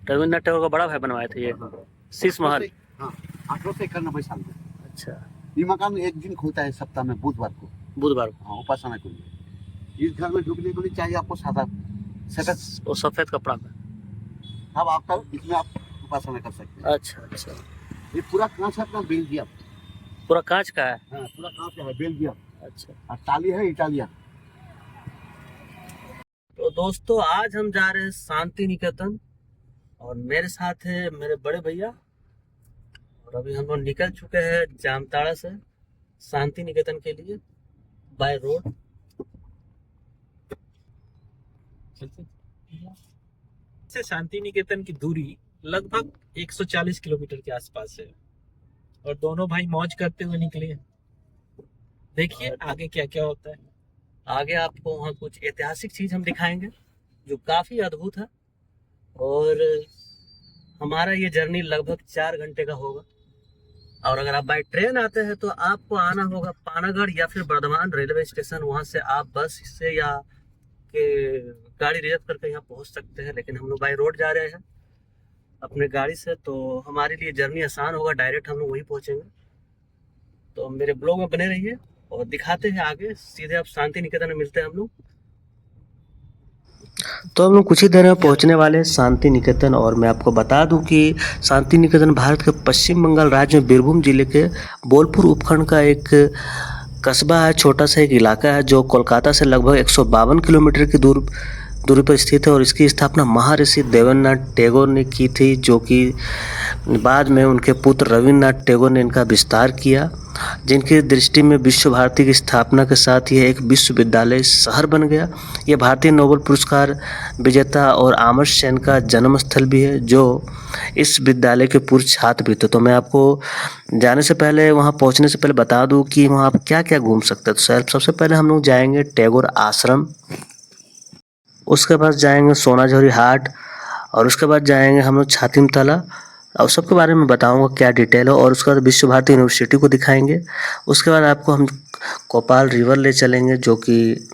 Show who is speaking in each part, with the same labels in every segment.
Speaker 1: रविन्द्रनाथ टैगोर का बड़ा भाई बनवाए थे ये
Speaker 2: हाँ,
Speaker 1: शीश महल।
Speaker 2: हाँ, 1891 साल में।
Speaker 1: अच्छा।
Speaker 2: ये मकान एक दिन खुलता है सप्ताह में, बुधवार को।
Speaker 1: बुधवार को।
Speaker 2: हाँ, उपासना के लिए। इस घर में ढुकने के लिए चाहिए आपको सादा सेटअप।
Speaker 1: वो सफेद कपड़ा में।
Speaker 2: अब आपका इसमें आप उपासना कर सकते हैं।
Speaker 1: अच्छा अच्छा।
Speaker 2: ये पूरा कांच है अपना बेल्जियम।
Speaker 1: पूरा कांच का है।
Speaker 2: हाँ, पूरा कांच है बेल्जियम।
Speaker 1: अच्छा।
Speaker 2: और टाली है इटालियन।
Speaker 1: तो दोस्तों आज हम जा रहे हैं शांति निकेतन और मेरे साथ है मेरे बड़े भैया। और अभी हम लोग निकल चुके हैं जामताड़ा से शांति निकेतन के लिए बाय रोड। से शांति निकेतन की दूरी लगभग 140 किलोमीटर के आसपास है और दोनों भाई मौज करते हुए निकले हैं। देखिए आगे क्या क्या होता है। आगे आपको वहाँ कुछ ऐतिहासिक चीज हम दिखाएंगे जो काफी अद्भुत है। और हमारा ये जर्नी लगभग 4 घंटे का होगा। और अगर आप बाय ट्रेन आते हैं तो आपको आना होगा पानागढ़ या फिर बर्धमान रेलवे स्टेशन। वहां से आप बस से या के गाड़ी रिजर्व करके यहाँ पहुंच सकते हैं। लेकिन हम लोग बाय रोड जा रहे हैं अपने गाड़ी से, तो हमारे लिए जर्नी आसान होगा, डायरेक्ट हम लोग वहीं पहुंचेंगे। तो मेरे ब्लॉग में बने रहिए और दिखाते हैं आगे। सीधे आप शांति निकेतन में मिलते हैं हम लोग। तो हम लोग कुछ ही देर में पहुंचने वाले हैं शांति निकेतन। और मैं आपको बता दूं कि शांति निकेतन भारत के पश्चिम बंगाल राज्य में बीरभूम जिले के बोलपुर उपखंड का एक कस्बा है, छोटा सा एक इलाका है जो कोलकाता से लगभग 152 किलोमीटर की दूरी पर स्थित है। और इसकी स्थापना महर्षि देवेंद्रनाथ टैगोर ने की थी, जो कि बाद में उनके पुत्र रविन्द्रनाथ टैगोर ने इनका विस्तार किया, जिनकी दृष्टि में विश्व भारती की स्थापना के साथ यह एक विश्वविद्यालय शहर बन गया। यह भारतीय नोबेल पुरस्कार विजेता और अमर्त्य सेन का जन्म स्थल भी है, जो इस विद्यालय के पूर्व छात्र भी थे। तो मैं आपको जाने से पहले, वहाँ पहुँचने से पहले बता दूँ कि वहाँ आप क्या क्या घूम सकते हैं। तो सबसे पहले हम लोग जाएंगे टैगोर आश्रम, उसके बाद जाएंगे सोनाझुरी हाट, और उसके बाद जाएंगे हम लोग छातिम तला। और सबके बारे में बताऊंगा क्या डिटेल है। और उसके बाद विश्व भारती यूनिवर्सिटी को दिखाएंगे। उसके बाद आपको हम कोपाल रिवर ले चलेंगे जो कि,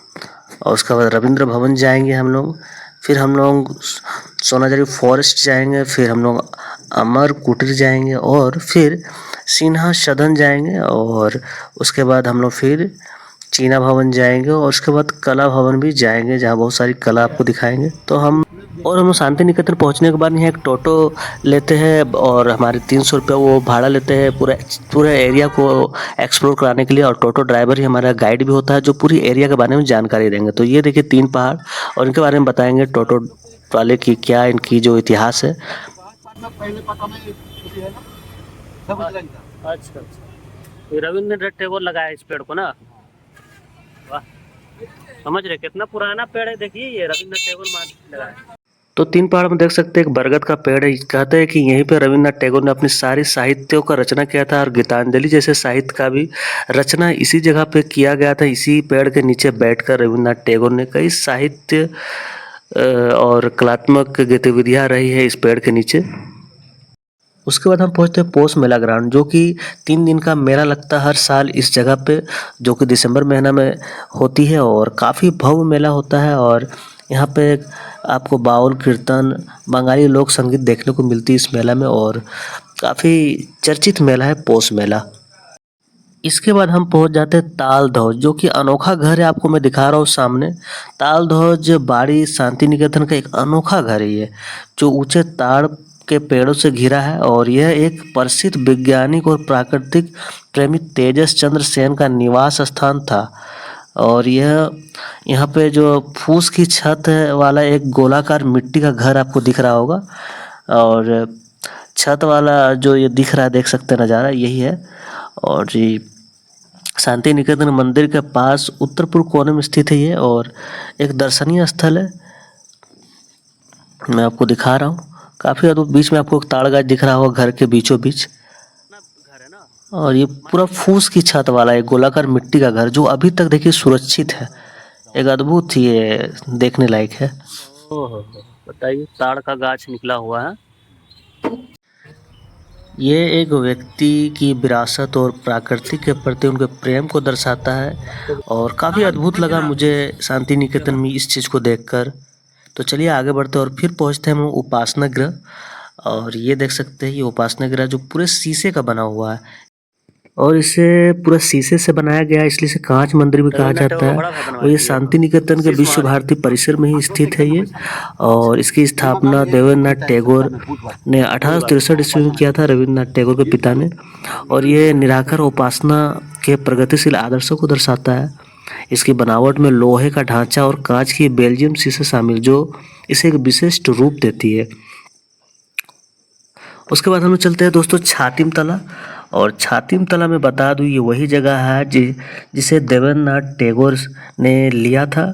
Speaker 1: और उसके बाद रविंद्र भवन जाएंगे हम लोग। फिर हम लोग सोनाझुरी फॉरेस्ट जाएंगे, फिर हम लोग अमर कुटीर जाएंगे, और फिर सिन्हा सदन जाएंगे, और उसके बाद हम लोग फिर चीना भवन जाएंगे, और उसके बाद कला भवन भी जाएंगे जहाँ बहुत सारी कला आपको दिखाएंगे। तो हम लोग शांति निकेतन पहुँचने के बाद यहाँ एक टोटो लेते हैं और हमारे 300 रुपये वो भाड़ा लेते हैं पूरे एरिया को एक्सप्लोर कराने के लिए। और टोटो ड्राइवर ही हमारा गाइड भी होता है जो पूरी एरिया के बारे में जानकारी देंगे। तो ये देखिए 3 पहाड़, और इनके बारे में बताएंगे टोटो वाले की क्या इनकी जो इतिहास है। अच्छा अच्छा, ये रविन्द्रनाथ टैगोर लगाया इस पेड़ को ना। वाह, समझ रहे कितना पुराना पेड़ है। देखिए ये रविन्द्रनाथ टैगोर लगाया। तो 3 पहाड़ में देख सकते हैं एक बरगद का पेड़ है। कहते हैं कि यहीं पे रविन्द्रनाथ टैगोर ने अपनी सारी साहित्यों का रचना किया था, और गीतांजलि जैसे साहित्य का भी रचना इसी जगह पे किया गया था। इसी पेड़ के नीचे बैठकर रविन्द्रनाथ टैगोर ने कई साहित्य और कलात्मक गतिविधियां रही है इस पेड़ के नीचे। उसके बाद हम पहुंचते हैं पोष मेला ग्राउंड, जो कि 3 दिन का मेला लगता है हर साल इस जगह पे, जो कि दिसंबर महीना में होती है। और काफ़ी भव्य मेला होता है। और यहाँ पे आपको बाउल, कीर्तन, बंगाली लोक संगीत देखने को मिलती है इस मेला में। और काफ़ी चर्चित मेला है पोष मेला। इसके बाद हम पहुंच जाते हैं ताल ध्वज, जो कि अनोखा घर है। आपको मैं दिखा रहा हूँ सामने। ताल ध्वज बाड़ी शांति निकेतन का एक अनोखा घर है ये, जो ऊंचे ताड़ के पेड़ों से घिरा है। और यह एक प्रसिद्ध वैज्ञानिक और प्राकृतिक प्रेमी तेजस चंद्र सेन का निवास स्थान था। और यह यहाँ पे जो फूस की छत है वाला एक गोलाकार मिट्टी का घर आपको दिख रहा होगा। और छत वाला जो ये दिख रहा है, देख सकते हैं नज़ारा, यही है। और ये शांति निकेतन मंदिर के पास उत्तर पूर्व कोने में स्थित है ये, और एक दर्शनीय स्थल है। मैं आपको दिखा रहा हूँ, काफ़ी अद्भुत। बीच में आपको एक ताड़ गाछ दिख रहा होगा घर के बीचों बीच। और ये पूरा फूस की छत वाला एक गोलाकार मिट्टी का घर, जो अभी तक देखिए सुरक्षित है। एक अद्भुत ये देखने लायक है। ओहो, बताइए, ताड़ का गाछ निकला हुआ है। ये एक व्यक्ति की विरासत और प्रकृति के प्रति उनके प्रेम को दर्शाता है। और काफ़ी अद्भुत लगा मुझे शांति निकेतन में इस चीज़ को देखकर। तो चलिए आगे बढ़ते हैं और फिर पहुंचते हैं हम लोग उपासना गृह। और ये देख सकते हैं ये उपासना गृह जो पूरे शीशे का बना हुआ है और इसे पूरा शीशे से बनाया गया है, इसलिए इसे कांच मंदिर भी कहा जाता है। और ये शांति निकेतन के विश्व भारती परिसर में ही स्थित है ये। और इसकी स्थापना देवेंद्रनाथ टैगोर ने 1863 ईस्वी में किया था, रविन्द्रनाथ टैगोर के पिता ने। और ये निराकार उपासना के प्रगतिशील आदर्शों को दर्शाता है। इसकी बनावट में लोहे का ढांचा और कांच की बेल्जियम शीशे शामिल जो इसे एक विशिष्ट रूप देती है। उसके बाद हम लोग चलते हैं दोस्तों छातिम तला। और छातिम तला में बता दूं ये वही जगह है जिसे देवेंद्रनाथ टैगोर ने लिया था।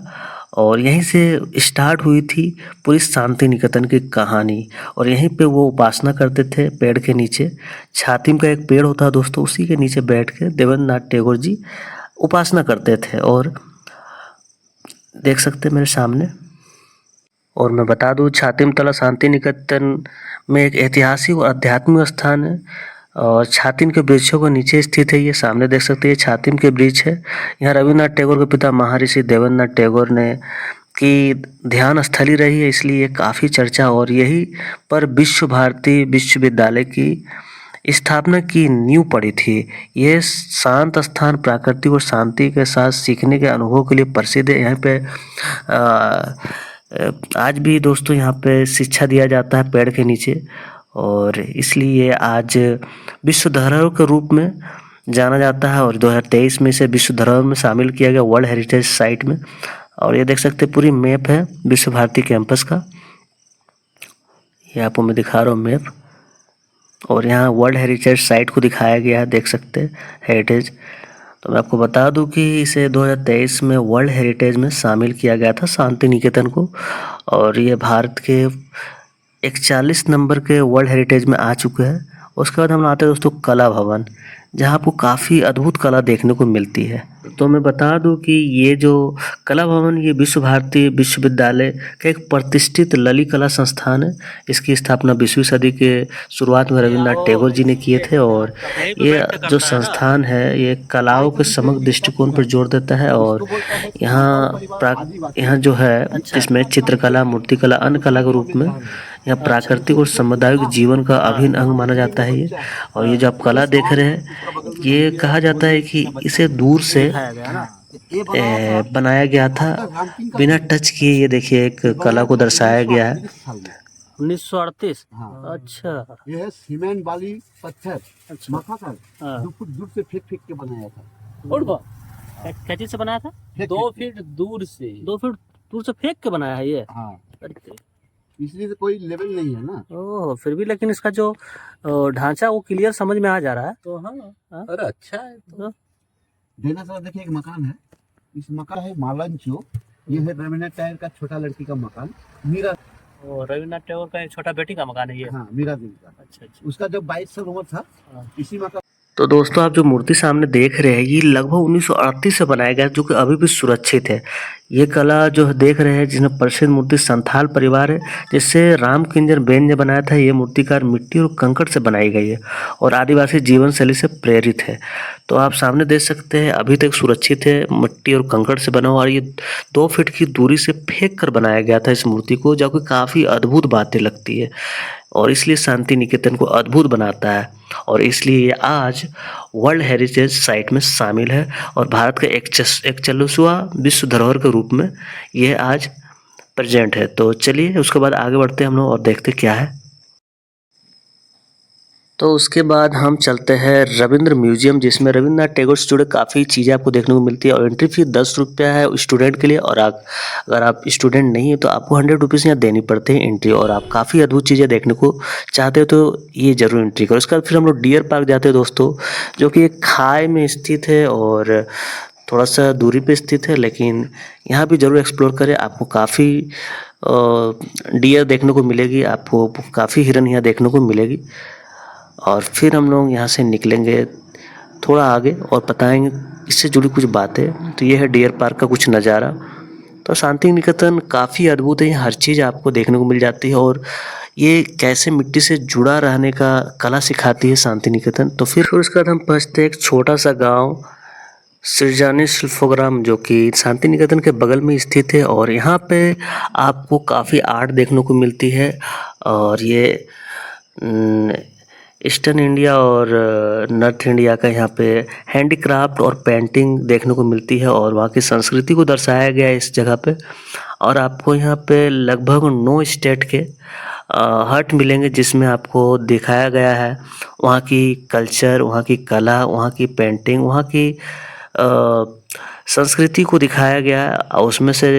Speaker 1: और यहीं से स्टार्ट हुई थी पूरी शांति निकेतन की कहानी। और यहीं पे वो उपासना करते थे पेड़ के नीचे। छातिम का एक पेड़ होता है दोस्तों, उसी के नीचे बैठ के देवेंद्रनाथ टैगोर जी उपासना करते थे। और देख सकते हैं मेरे सामने। और मैं बता दूं छातिम तला शांति निकेतन में एक ऐतिहासिक और आध्यात्मिक स्थान है। और छातिम के वृक्षों के नीचे स्थित है ये। सामने देख सकते हैं छातिम के वृक्ष है। यहाँ रविन्द्रनाथ टैगोर के पिता महर्षि देवेंद्रनाथ टैगोर ने की ध्यान स्थली रही है, इसलिए काफ़ी चर्चा। और यही पर विश्व भारती विश्वविद्यालय की स्थापना की नींव पड़ी थी। यह शांत स्थान प्राकृतिक और शांति के साथ सीखने के अनुभव के लिए प्रसिद्ध है। यहाँ पे आज भी दोस्तों यहाँ पे शिक्षा दिया जाता है पेड़ के नीचे। और इसलिए आज विश्व धरोहर के रूप में जाना जाता है। और 2023 में इसे विश्व धरोहर में शामिल किया गया वर्ल्ड हेरिटेज साइट में। और ये देख सकते हैं पूरी मैप है विश्व भारती कैंपस का। ये आपको मैं दिखा रहा हूँ मैप। और यहाँ वर्ल्ड हेरिटेज साइट को दिखाया गया है, देख सकते हैं हेरिटेज। तो मैं आपको बता दूं कि इसे 2023 में वर्ल्ड हेरिटेज में शामिल किया गया था शांति निकेतन को। और ये भारत के 41 नंबर के वर्ल्ड हेरिटेज में आ चुके हैं। उसके बाद हम आते हैं दोस्तों कला भवन, जहाँ आपको काफ़ी अद्भुत कला देखने को मिलती है। तो मैं बता दूं कि ये जो कला भवन ये विश्व भारती विश्वविद्यालय का एक प्रतिष्ठित ललित कला संस्थान है। इसकी स्थापना 20वीं सदी के शुरुआत में रविन्द्रनाथ टैगोर जी ने किए थे। और ये जो संस्थान है ये कलाओं के समग्र दृष्टिकोण पर जोर देता है। और यहाँ जो है इसमें चित्रकला, मूर्तिकला, अन्य कला के रूप में यहाँ प्राकृतिक और सामुदायिक जीवन का अभिन्न अंग माना जाता है ये। और ये जो आप कला देख रहे हैं ये कहा जाता है कि इसे दूर से बनाया गया था बिना टच किए। ये देखिए एक कला को दर्शाया गया है 1938। अच्छा,
Speaker 2: ये है सीमेंट वाली पत्थर मखा था, 2 फुट दूर से फेंक के बनाया था।
Speaker 1: क्या चीज से बनाया था?
Speaker 2: 2 फीट दूर से
Speaker 1: 2 फीट दूर से फेंक के बनाया है ये।
Speaker 2: हाँ, इसलिए तो कोई लेवल नहीं है ना।
Speaker 1: ओह, फिर भी लेकिन इसका जो ढांचा वो क्लियर समझ में आ जा रहा है।
Speaker 2: तो हाँ, अरे अच्छा है। तो देना सर देखिए एक मकान है, इस मकान है मालंचो। ये है रविन्द्रनाथ टैगोर का छोटा लड़की का मकान मीरा।
Speaker 1: और रविन्द्रनाथ टैगोर का एक छोटा बेटी का मकान है ये।
Speaker 2: हाँ, मीरा देवी का।
Speaker 1: अच्छा।
Speaker 2: उसका जब 22 साल उम्र था इसी मकान।
Speaker 1: तो दोस्तों आप जो मूर्ति सामने देख रहे हैं ये लगभग 1938 से बनाया गया, जो कि अभी भी सुरक्षित है। ये कला जो देख रहे हैं जिसमें प्रसिद्ध मूर्ति संथाल परिवार है जिससे राम किंजर बेन ने बनाया था। ये मूर्तिकार मिट्टी और कंकड़ से बनाई गई है और आदिवासी जीवन शैली से प्रेरित है। तो आप सामने देख सकते हैं अभी तक सुरक्षित है, मिट्टी और कंकड़ से बना हुआ। और ये 2 फीट की दूरी से फेंक कर बनाया गया था इस मूर्ति को, जो कि काफ़ी अद्भुत बातें लगती है। और इसलिए शांति निकेतन को अद्भुत बनाता है। और इसलिए ये आज वर्ल्ड हेरिटेज साइट में शामिल है और भारत का 41वां विश्व धरोहर के रूप में यह आज प्रेजेंट है। तो चलिए उसके बाद आगे बढ़ते हैं हम लोग और देखते क्या है। तो उसके बाद हम चलते हैं रविंद्र म्यूजियम, जिसमें रविन्द्रनाथ टैगोर से जुड़े काफ़ी चीज़ें आपको देखने को मिलती है। और एंट्री फी 10 रुपया है स्टूडेंट के लिए। और अगर आप स्टूडेंट नहीं है तो आपको 100 रुपीज़ यहाँ देनी पड़ते हैं एंट्री। और आप काफ़ी अद्भुत चीज़ें देखने को चाहते हो तो ये ज़रूर एंट्री करो। उसके बाद फिर हम लोग डियर पार्क जाते हैं दोस्तों, जो कि एक खाई में स्थित है और थोड़ा सा दूरी पे स्थित है, लेकिन यहाँ भी ज़रूर एक्सप्लोर करें। आपको काफ़ी डियर देखने को मिलेगी, आपको काफ़ी हिरन यहाँ देखने को मिलेगी। और फिर हम लोग यहाँ से निकलेंगे थोड़ा आगे और बताएंगे इससे जुड़ी कुछ बातें। तो ये है डियर पार्क का कुछ नज़ारा। तो शांति निकेतन काफ़ी अद्भुत है, हर चीज़ आपको देखने को मिल जाती है। और ये कैसे मिट्टी से जुड़ा रहने का कला सिखाती है शांति निकेतन। तो फिर उसके बाद हम पहुँचते हैं एक छोटा सा गांव सृजनी शिल्पोग्राम जो कि शांति निकेतन के बगल में स्थित है और यहाँ पे आपको काफ़ी आर्ट देखने को मिलती है और ये ईस्टर्न इंडिया और नॉर्थ इंडिया का यहाँ पे हैंडीक्राफ्ट और पेंटिंग देखने को मिलती है और वहाँ की संस्कृति को दर्शाया गया है इस जगह पे। और आपको यहाँ पे लगभग 9 स्टेट के हट मिलेंगे जिसमें आपको दिखाया गया है वहाँ की कल्चर, वहाँ की कला, वहाँ की पेंटिंग, वहाँ की संस्कृति को दिखाया गया है। और उसमें से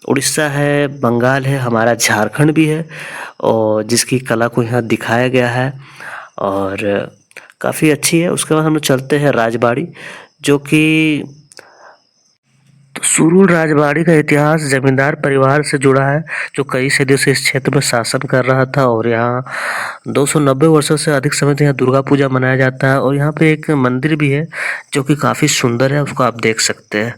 Speaker 1: उड़ीसा है, बंगाल है, हमारा झारखंड भी है और जिसकी कला को यहाँ दिखाया गया है और काफ़ी अच्छी है। उसके बाद हम लोग चलते हैं राजबाड़ी, जो कि सुरुल राजबाड़ी का इतिहास जमींदार परिवार से जुड़ा है जो कई सदियों से इस क्षेत्र में शासन कर रहा था और यहाँ 290 वर्षों से अधिक समय से यहाँ दुर्गा पूजा मनाया जाता है और यहाँ पे एक मंदिर भी है जो कि काफ़ी सुंदर है, उसको आप देख सकते हैं।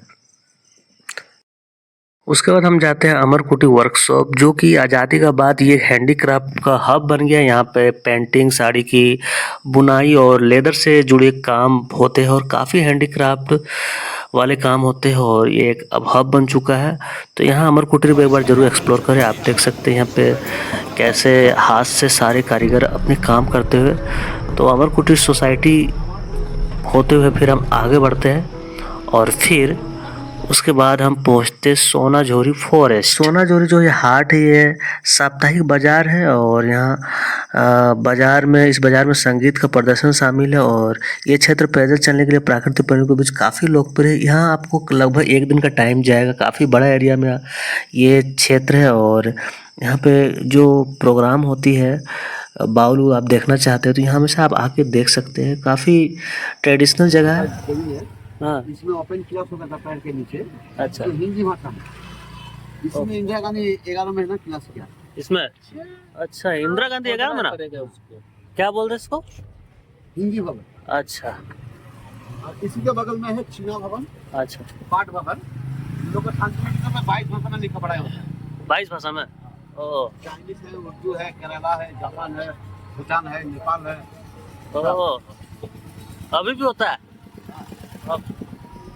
Speaker 1: उसके बाद हम जाते हैं अमरकुटी वर्कशॉप, जो कि आज़ादी का बाद ये हैंडीक्राफ्ट का हब बन गया। यहाँ पे पेंटिंग, साड़ी की बुनाई और लेदर से जुड़े काम होते हैं और काफ़ी हैंडीक्राफ्ट वाले काम होते हैं और ये एक अब हब बन चुका है। तो यहाँ अमरकुटी पे एक बार ज़रूर एक्सप्लोर करें। आप देख सकते हैं यहाँ पे कैसे हाथ से सारे कारीगर अपने काम करते हुए। तो अमरकुटी सोसाइटी होते हुए फिर हम आगे बढ़ते हैं और फिर उसके बाद हम पहुंचते सोनाझोरी फॉरेस्ट। सोनाझोरी जो ये हाट है, ये साप्ताहिक बाजार है और यहाँ बाजार में इस बाजार में संगीत का प्रदर्शन शामिल है और ये क्षेत्र पैदल चलने के लिए प्राकृतिक प्रेमियों के बीच काफ़ी लोकप्रिय है। यहाँ आपको लगभग 1 दिन का टाइम जाएगा, काफ़ी बड़ा एरिया में ये क्षेत्र है और यहाँ पे जो प्रोग्राम होती है बाउल आप देखना चाहते हो तो यहाँ हमेशा आप आके देख सकते हैं। काफ़ी ट्रेडिशनल जगह है। हाँ,
Speaker 2: इसमें ओपन क्लास होता था पैर के नीचे।
Speaker 1: अच्छा,
Speaker 2: तो हिंदी भाषा में इसमें इंदिरा गांधी 11 महीना क्लास किया
Speaker 1: इसमें अच्छा इंदिरा गांधी 11 महीना क्या बोल रहे इसको?
Speaker 2: हिंदी भवन।
Speaker 1: अच्छा,
Speaker 2: और इसी के बगल में है चीना भवन,
Speaker 1: अच्छा,
Speaker 2: पाठ भवन। लोग संस्कृत में 22 भाषा में लिखा पढ़ाया होता है।
Speaker 1: 22 भाषा में? ओ,
Speaker 2: चाइनीज है, उर्दू है, केरला है, जापान है, भूटान है, नेपाल है।
Speaker 1: ओ, अभी भी होता है?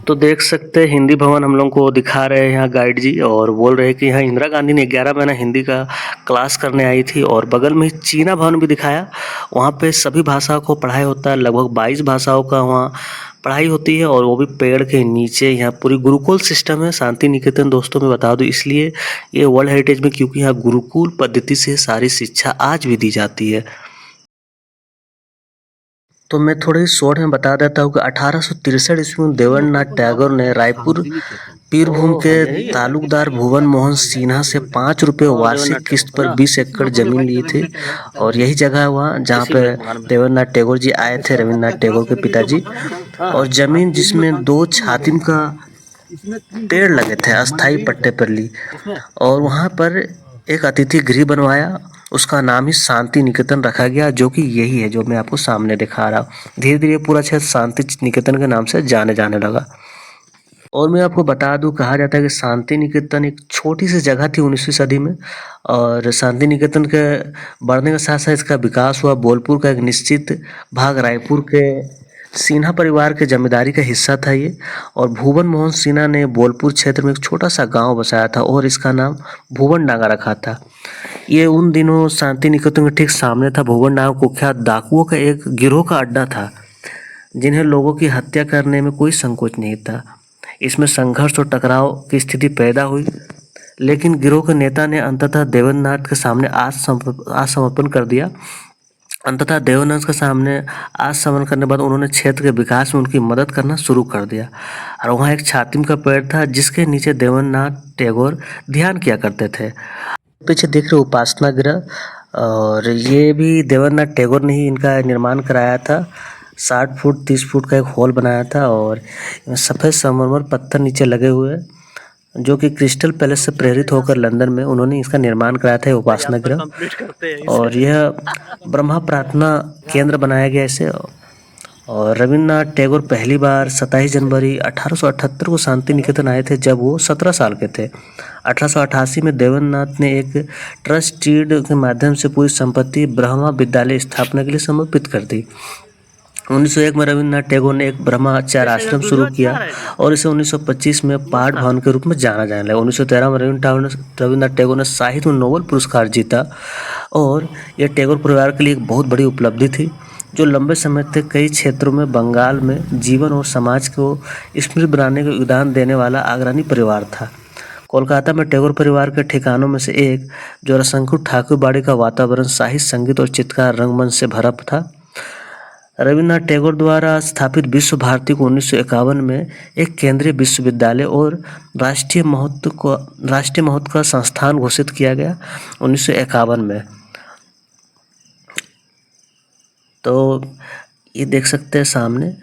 Speaker 1: तो देख सकते हैं हिंदी भवन हम लोग को दिखा रहे हैं यहाँ गाइड जी और बोल रहे हैं कि यहाँ इंदिरा गांधी ने 11 महीना हिंदी का क्लास करने आई थी। और बगल में ही चीना भवन भी दिखाया, वहाँ पे सभी भाषाओं को पढ़ाई होता है। लगभग 22 भाषाओं का वहाँ पढ़ाई होती है और वो भी पेड़ के नीचे। यहाँ पूरी गुरुकुल सिस्टम है शांति निकेतन, दोस्तों मैं बता दूँ, इसलिए ये वर्ल्ड हेरिटेज में, क्योंकि यहाँ गुरुकुल पद्धति से सारी शिक्षा आज भी दी जाती है। तो मैं थोड़े शॉर्ट में बता देता हूँ कि 1863 ईस्वी में देवेंद्रनाथ टैगोर ने रायपुर पीरभूम के तालुकदार भुवन मोहन सिन्हा से 5 रुपये वार्षिक किस्त पर 20 एकड़ जमीन ली थी और यही जगह है वहाँ जहाँ पे देवेंद्रनाथ टैगोर जी आए थे, रविन्द्रनाथ टैगोर के पिताजी। और जमीन जिसमें 2 छातिम का पेड़ लगे थे अस्थाई पट्टे पर ली और वहाँ पर एक अतिथि गृह बनवाया, उसका नाम ही शांति निकेतन रखा गया, जो कि यही है जो मैं आपको सामने दिखा रहा हूँ। धीरे धीरे पूरा क्षेत्र शांति निकेतन के नाम से जाने लगा। और मैं आपको बता दूं, कहा जाता है कि शांति निकेतन एक छोटी सी जगह थी 19वीं सदी में और शांति निकेतन के बढ़ने के साथ साथ इसका विकास हुआ। बोलपुर का एक निश्चित भाग रायपुर के सिन्हा परिवार के जमींदारी का हिस्सा था ये और भुवन मोहन सिन्हा ने बोलपुर क्षेत्र में एक छोटा सा गांव बसाया था और इसका नाम भुवन डांगा रखा था। ये उन दिनों शांति निकेतन के ठीक सामने था। भुवन डांगा कुख्यात डाकुओं का एक गिरोह का अड्डा था जिन्हें लोगों की हत्या करने में कोई संकोच नहीं था। इसमें संघर्ष और टकराव की स्थिति पैदा हुई, लेकिन गिरोह के नेता ने अंततः देवेंद्रनाथ के सामने आत्मसमर्पण कर दिया। अंततः देवेंद्रनाथ के सामने आत्मसमर्पण करने के बाद उन्होंने क्षेत्र के विकास में उनकी मदद करना शुरू कर दिया और वहाँ एक छातिम का पेड़ था जिसके नीचे देवेंद्रनाथ टैगोर ध्यान किया करते थे। पीछे देख रहे उपासना गृह, और ये भी देवेंद्रनाथ टैगोर ने ही इनका निर्माण कराया था। 60 फुट 30 फुट का एक हॉल बनाया था और सफ़ेद संगमरमर पत्थर नीचे लगे हुए, जो कि क्रिस्टल पैलेस से प्रेरित होकर लंदन में उन्होंने इसका निर्माण कराया था, उपासना गृह। और यह ब्रह्मा प्रार्थना केंद्र बनाया गया इसे। और रविन्द्रनाथ टैगोर पहली बार 27 जनवरी 1878 को शांति निकेतन आए थे जब वो 17 साल के थे। 1888 में देवेंद्रनाथ ने एक ट्रस्ट डीड के माध्यम से पूरी संपत्ति ब्रह्मा विद्यालय स्थापना के लिए समर्पित कर दी। 1901 में रविन्द्रनाथ टैगोर ने एक ब्रह्माचार्य आश्रम शुरू किया और इसे 1925 में पाठ भवन के रूप में जाना जाने लगा। 1913 में रविन्द्रनाथ टैगोर ने साहित्य में नोबेल पुरस्कार जीता और यह टैगोर परिवार के लिए एक बहुत बड़ी उपलब्धि थी, जो लंबे समय तक कई क्षेत्रों में बंगाल में जीवन और समाज को स्मृति बनाने का योगदान देने वाला अग्रणी परिवार था। कोलकाता में टैगोर परिवार के ठिकानों में से एक जोराशंकर ठाकुर बाड़ी का वातावरण साहित्य, संगीत और चित्रकार रंगमंच से भरा था। रविन्द्रनाथ टैगोर द्वारा स्थापित विश्व भारती को 1951 में एक केंद्रीय विश्वविद्यालय और राष्ट्रीय महत्व का संस्थान घोषित किया गया 1951 में। तो ये देख सकते हैं सामने।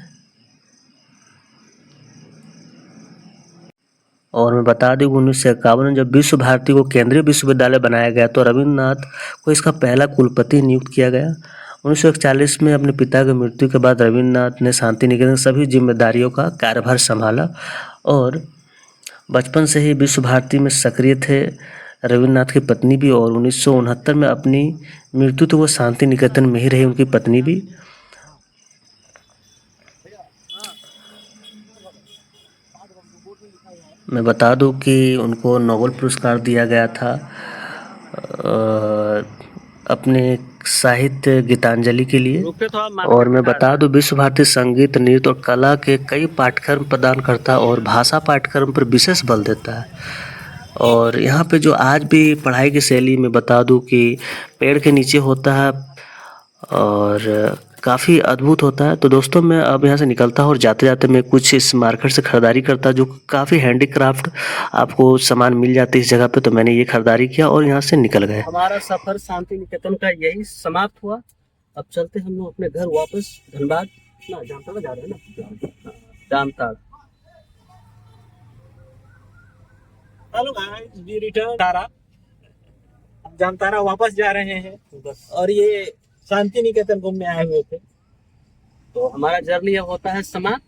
Speaker 1: और मैं बता दूं 1951 में जब विश्व भारती को केंद्रीय विश्वविद्यालय बनाया गया तो रविन्द्रनाथ को इसका पहला कुलपति नियुक्त किया गया। 1941 में अपने पिता की मृत्यु के बाद रविन्द्रनाथ ने शांति निकेतन सभी जिम्मेदारियों का कार्यभार संभाला और बचपन से ही विश्व भारती में सक्रिय थे। रविन्द्रनाथ की पत्नी भी, और 1969 में अपनी मृत्यु तो वो शांति निकेतन में ही रही, उनकी पत्नी भी। मैं बता दूं कि उनको नोबेल पुरस्कार दिया गया था अपने साहित्य गीतांजलि के लिए। और मैं बता दूं विश्व भारती संगीत, नृत्य और कला के कई पाठ्यक्रम प्रदान करता और भाषा पाठ्यक्रम पर विशेष बल देता है। और यहाँ पे जो आज भी पढ़ाई की शैली में बता दूं कि पेड़ के नीचे होता है और काफ़ी अद्भुत होता है। तो दोस्तों मैं अब यहाँ से निकलता हूँ और जाते जाते मैं कुछ इस मार्केट से ख़रीदारी करता जो काफ़ी हैंडीक्राफ्ट आपको सामान मिल जाती है इस जगह पे। तो मैंने ये खरीदारी किया और यहाँ से निकल गए। हमारा सफ़र शांति निकेतन का यही समाप्त हुआ। अब चलते हम लोग अपने घर वापस धनबाद ना, जामताड़ा जा रहे हैं ना, Jamtara. Hello guys, we return तारा, जामताड़ा वापस जा रहे हैं और ये शांति निकेतन घूमने आए हुए थे। तो हमारा जर्नी अब होता है समाप्त।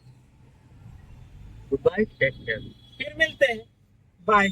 Speaker 1: गुड बाय, टेक केयर, फिर मिलते हैं, बाय।